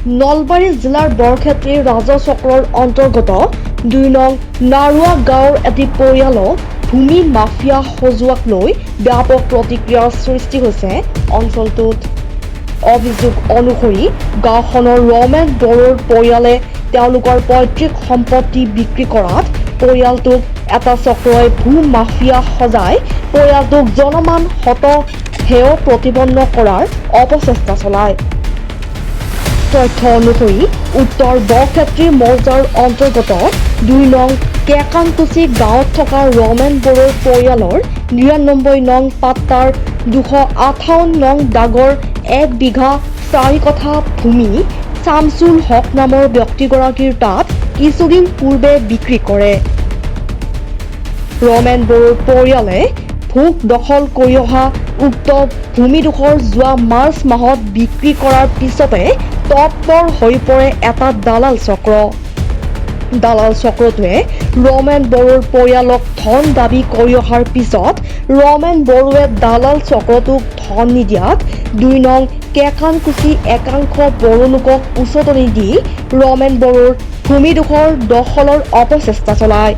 নলবাৰী জিলাৰ বৰক্ষেত্ৰী ৰাজহ চক্ৰৰ অন্তৰ্গত ২ নং নাৰুৱা গাঁৱৰ এটি পৰিয়ালক ভূমি মাফিয়া সজোৱাক লৈ ব্যাপক প্ৰতিক্ৰিয়াৰ সৃষ্টি হৈছে অঞ্চলটোত। অভিযোগ অনুসৰি গাঁওখনৰ ৰমেন বড়োৰ পৰিয়ালে তেওঁলোকৰ পৈতৃক সম্পত্তি বিক্ৰী কৰাত পৰিয়ালটোক এটা চক্ৰই ভূ মাফিয়া সজাই পৰিয়ালটোক জনমান হেয় প্ৰতিপন্ন কৰাৰ অপচেষ্টা চলায়। তথ্য অনুসৰি উত্তৰ বৰক্ষেত্ৰী মৌজাৰ অন্তৰ্গত ২ নং কেকানকুচি গাঁৱত থকা ৰমেন বড়োৰ পৰিয়ালৰ ৯৯ নং পাট্টাৰ ২৫৮ নং দাগৰ ১ বিঘা ৪ কঠা ভূমি শামছুল হক নামৰ ব্যক্তিগৰাকীৰ তাত কিছুদিন পূৰ্বে বিক্ৰী কৰে। ৰমেন বড়োৰ পৰিয়ালে ভোগ দখল কৰি অহা উক্ত ভূমিডোখৰ যোৱা মাৰ্চ মাহত বিক্ৰী কৰাৰ পিছতে তৎপৰ হৈ পৰে এটা দালাল চক্ৰ। দালাল চক্ৰটোৱে ৰমেন বড়োৰ পৰিয়ালক ধন দাবী কৰি অহাৰ পিছত ৰমেন বড়োৱে দালাল চক্ৰটোক ধন নিদিয়াত ২ নং কেকানকুচি একাংশ বড়ো লোকক উচতনি দি ৰমেন বড়োৰ ভূমিডোখৰ দখলৰ অপচেষ্টা চলায়।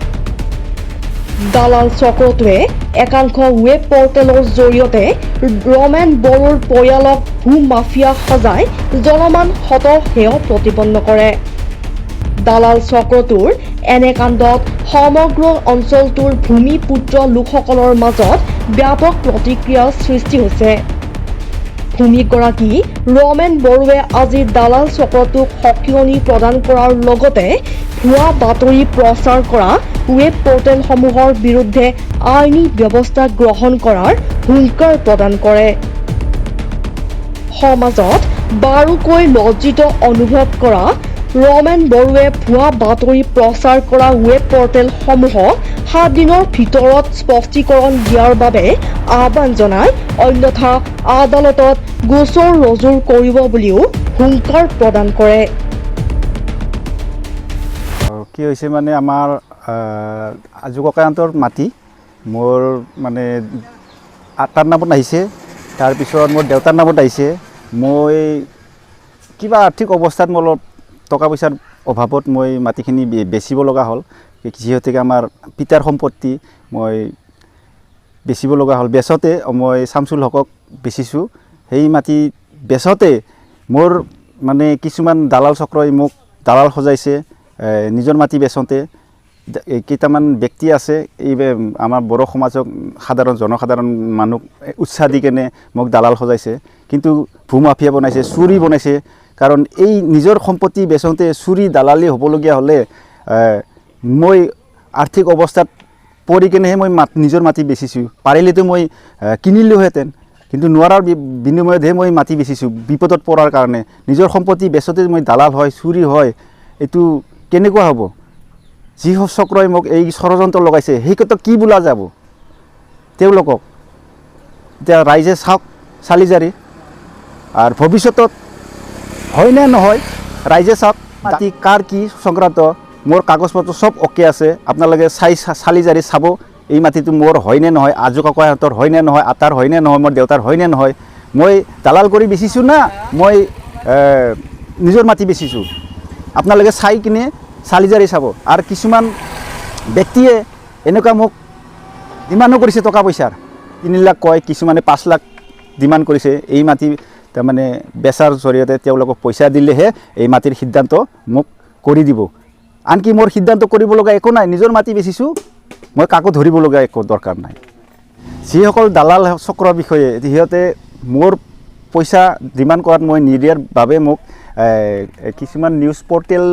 দালাল চক্ৰটোৱে একাংশ ৱেব পৰ্টেলৰ জৰিয়তে ৰমেন বড়োৰ পৰিয়ালক ভূ মাফিয়া সজাই জনমান হেয় প্ৰতিপন্ন কৰে। দালাল চক্ৰটোৰ এনে কাণ্ডত সমগ্ৰ অঞ্চলটোৰ ভূমিপুত্ৰ লোকসকলৰ মাজত ব্যাপক প্ৰতিক্ৰিয়াৰ সৃষ্টি হৈছে। ভূমিগৰাকী ৰমেন বড়োৱে আজি দালাল চক্ৰটোক সকিয়নি প্ৰদান কৰাৰ লগতে ভুৱা বাতৰি প্ৰচাৰ কৰা ৱেব পৰ্টেলসমূহৰ বিৰুদ্ধে আইনী ব্যৱস্থা গ্ৰহণ কৰাৰ হুংকাৰ প্ৰদান কৰে। সমাজত বাৰুকৈ লজ্জিত অনুভৱ কৰা ৰমেন বড়োৱে ভুৱা বাতৰি প্ৰচাৰ কৰা ৱেব পৰ্টেলসমূহক ৭ দিনৰ ভিতৰত স্পষ্টীকৰণ দিয়াৰ বাবে আহ্বান জনাই অন্যথা আদালতত গোচৰ ৰুজু কৰিব বুলিও হুংকাৰ প্ৰদান কৰে। কি হৈছে মানে আমাৰ আজু ককাহঁতৰ মাটি মোৰ মানে আটাৰ নামত আহিছে, তাৰপিছত মোৰ দেউতাৰ নামত আহিছে। মই কিবা আৰ্থিক অৱস্থাত মই অলপ টকা পইচাৰ অভাৱত মই মাটিখিনি বেচিব লগা হ'ল। যিহেতুকে আমাৰ পিতাৰ সম্পত্তি মই বেচিব লগা হ'ল। বেচতে মই শামছুল হকক বেচিছোঁ। সেই মাটি বেচতে মোৰ মানে কিছুমান দালাল চক্ৰই মোক দালাল সজাইছে। নিজৰ মাটি বেচোঁতে কেইটামান ব্যক্তি আছে, এই আমাৰ বড়ো সমাজক জনসাধাৰণ মানুহ উৎসাহ দি কেনে মোক দালাল সজাইছে, কিন্তু ভূমাফিয়া বনাইছে, চুৰি বনাইছে। কাৰণ এই নিজৰ সম্পত্তি বেচোঁতে চুৰি দালালি হ'বলগীয়া হ'লে মই আৰ্থিক অৱস্থাত পৰি কেনেহে মই নিজৰ মাটি বেচিছোঁ। পাৰিলেতো মই কিনিলোহেঁতেন, কিন্তু নোৱাৰাৰ বিনিময়তহে মই মাটি বেচিছোঁ বিপদত পৰাৰ কাৰণে। নিজৰ সম্পত্তি বেচোঁতে মই দালাল হয়, চুৰি হয়, এইটো কেনেকুৱা হ'ব? যি চক্ৰই মোক এই ষড়যন্ত্ৰ লগাইছে সেই ক্ষেত্ৰত কি বোলা যাব তেওঁলোকক? এতিয়া ৰাইজে চাওক চালি জাৰি, আৰু ভৱিষ্যতত হয়নে নহয় ৰাইজে চাওক। মাটি কাৰ কি সংক্ৰান্ত মোৰ কাগজ পত্ৰ চব অ'কে আছে। আপোনালোকে চালি জাৰি চাব এই মাটিটো মোৰ হয়নে নহয়, আজু ককাহঁতৰ হয়নে নহয়, আটাৰ হয়নে নহয়, মোৰ দেউতাৰ হয়নে নহয়। মই দালাল কৰি বেচিছোঁ না মই নিজৰ মাটি বেচিছোঁ, আপোনালোকে চাই কিনে চালি জাৰি চাব। আৰু কিছুমান ব্যক্তিয়ে এনেকুৱা মোক ডিমাণ্ডো কৰিছে টকা পইচাৰ, ৩ লাখ কয়, কিছুমানে ৫ লাখ ডিমাণ্ড কৰিছে। এই মাটি তাৰমানে বেচাৰ জৰিয়তে তেওঁলোকক পইচা দিলেহে এই মাটিৰ সিদ্ধান্ত মোক কৰি দিব। আনকি মোৰ সিদ্ধান্ত কৰিব লগা একো নাই, নিজৰ মাটি বেচিছোঁ, মই কাকো ধৰিব লগা একো দৰকাৰ নাই। যিসকল দালাল চক্ৰৰ বিষয়ে সিহঁতে মোৰ পইচা ডিমাণ্ড কৰাত মই নিদিয়াৰ বাবে মোক কিছুমান নিউজ পৰ্টেল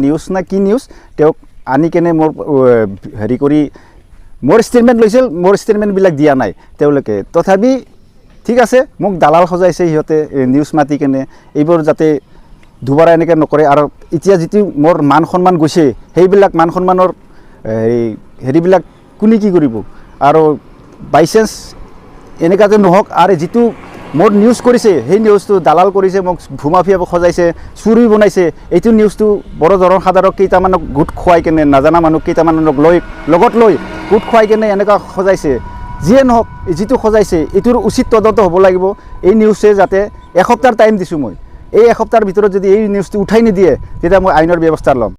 নিউজ না কি নিউজ তেওঁক আনি কেনে মোৰ হেৰি কৰি মোৰ ষ্টেটমেণ্ট লৈছিল, মোৰ ষ্টেটমেণ্টবিলাক দিয়া নাই তেওঁলোকে। তথাপি ঠিক আছে, মোক দালাল সজাইছে সিহঁতে নিউজ মাতি কেনে। এইবোৰ যাতে দুবাৰা এনেকৈ নকৰে। আৰু এতিয়া যিটো মোৰ মান সন্মান গৈছে সেইবিলাক মান সন্মানৰ হেৰিবিলাক কোনে কি কৰিব? আৰু বাইচান্স এনেকুৱাতে নহওক। আৰু যিটো মোৰ নিউজ কৰিছে সেই নিউজটো দালাল কৰিছে, মোক ভূমাফিয়া সজাইছে, চুৰি বনাইছে, এইটো নিউজটো বড়ো জনসাধাৰণক কেইটামানক গোট খুৱাই কেনে, নাজানা মানুহ কেইটামানক লগত লৈ গোট খুৱাই কেনে এনেকুৱা সজাইছে। যিয়ে নহওক, যিটো সজাইছে এইটোৰ উচিত তদন্ত হ'ব লাগিব। এই নিউজে যাতে এসপ্তাহৰ টাইম দিছোঁ মই, এই এসপ্তাহৰ ভিতৰত যদি এই নিউজটো উঠাই নিদিয়ে তেতিয়া মই আইনৰ ব্যৱস্থা ল'ম।